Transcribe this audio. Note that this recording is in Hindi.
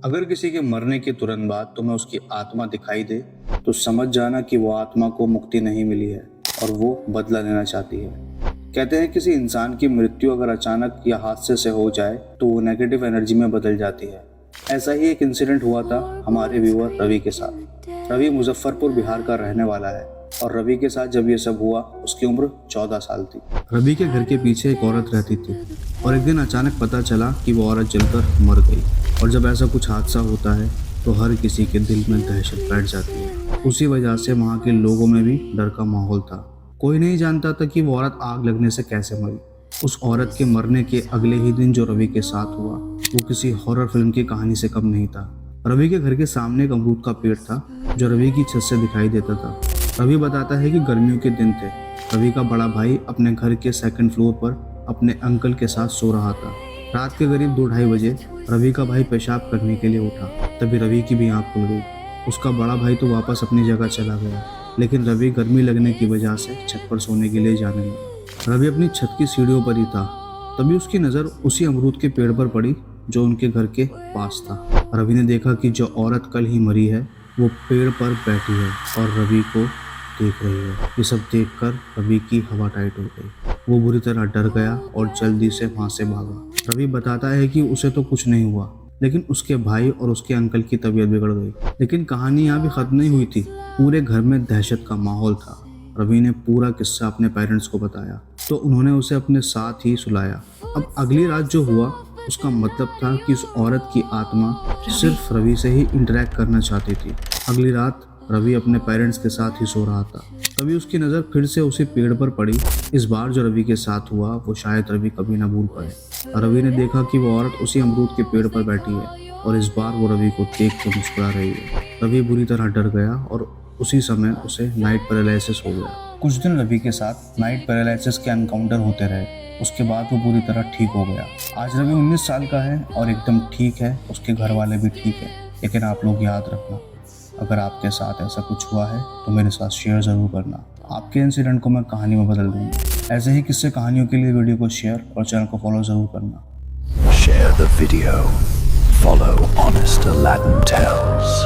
अगर किसी के मरने के तुरंत बाद तुम्हें उसकी आत्मा दिखाई दे तो समझ जाना कि वो आत्मा को मुक्ति नहीं मिली है और वो बदला लेना चाहती है। कहते हैं किसी इंसान की मृत्यु अगर अचानक या हादसे से हो जाए तो वो नेगेटिव एनर्जी में बदल जाती है। ऐसा ही एक इंसिडेंट हुआ था हमारे व्यूअर रवि के साथ। रवि मुजफ्फरपुर बिहार का रहने वाला है और रवि के साथ जब ये सब हुआ उसकी उम्र 14 साल थी। रवि के घर के पीछे एक औरत रहती थी और एक दिन अचानक पता चला कि वो औरत जलकर मर गई। और जब ऐसा कुछ हादसा होता है तो हर किसी के दिल में दहशत बैठ जाती है। उसी वजह से वहाँ के लोगों में भी डर का माहौल था। कोई नहीं जानता था कि वो औरत आग लगने से कैसे मरी। उस औरत के मरने के अगले ही दिन जो रवि के साथ हुआ वो किसी हॉरर फिल्म की कहानी से कम नहीं था। रवि के घर के सामने एक अमरूद का पेड़ था जो रवि की छत से दिखाई देता था। रवि बताता है कि गर्मियों के दिन थे। रवि का बड़ा भाई अपने घर के सेकंड फ्लोर पर अपने अंकल के साथ सो रहा था। रात के करीब 2-2:30 बजे रवि का भाई पेशाब करने के लिए उठा। तभी रवि की भी आंख खुल गई। उसका बड़ा भाई तो वापस अपनी जगह चला गया, लेकिन रवि गर्मी लगने की वजह से छत पर सोने के लिए जाने लगा। रवि अपनी छत की सीढ़ियों पर ही था। तभी उसकी नज़र उसी अमरूद के पेड़ पर पड़ी जो उनके घर के पास था। रवि ने देखा कि जो औरत कल ही मरी है वो पेड़ पर बैठी है और रवि को देख रही है। ये सब देखकर रवि की हवा टाइट हो गई। वो बुरी तरह डर गया और जल्दी से वहाँ से भागा। रवि बताता है कि उसे तो कुछ नहीं हुआ, लेकिन उसके भाई और उसके अंकल की तबीयत बिगड़ गई। लेकिन कहानी यहाँ भी खत्म नहीं हुई थी। पूरे घर में दहशत का माहौल था। रवि ने पूरा किस्सा अपने पेरेंट्स को बताया तो उन्होंने उसे अपने साथ ही सुलाया। अब अगली रात जो हुआ उसका मतलब था कि उस औरत की आत्मा सिर्फ रवि से ही इंटरेक्ट करना चाहती थी। अगली रात रवि अपने पेरेंट्स के साथ ही सो रहा था। तभी उसकी नज़र फिर से उसी पेड़ पर पड़ी। इस बार जो रवि के साथ हुआ वो शायद रवि कभी ना भूल पाए। रवि ने देखा कि वो औरत उसी अमरूद के पेड़ पर बैठी है और इस बार वो रवि को देख कर मुस्कुरा रही है। रवि बुरी तरह डर गया और उसी समय उसे नाइट पैरालिसिस हो गया। कुछ दिन रवि के साथ नाइट पैरालिसिस के एनकाउंटर होते रहे। उसके बाद वो पूरी तरह ठीक हो गया। आज रवि 19 साल का है और एकदम ठीक है। उसके घर वाले भी ठीक है। लेकिन आप लोग याद रखना, अगर आपके साथ ऐसा कुछ हुआ है तो मेरे साथ शेयर ज़रूर करना। आपके इंसिडेंट को मैं कहानी में बदल दूंगा। ऐसे ही किस्से कहानियों के लिए वीडियो को शेयर और चैनल को फॉलो ज़रूर करना। Share the video. Follow Honest Aladdin Tales.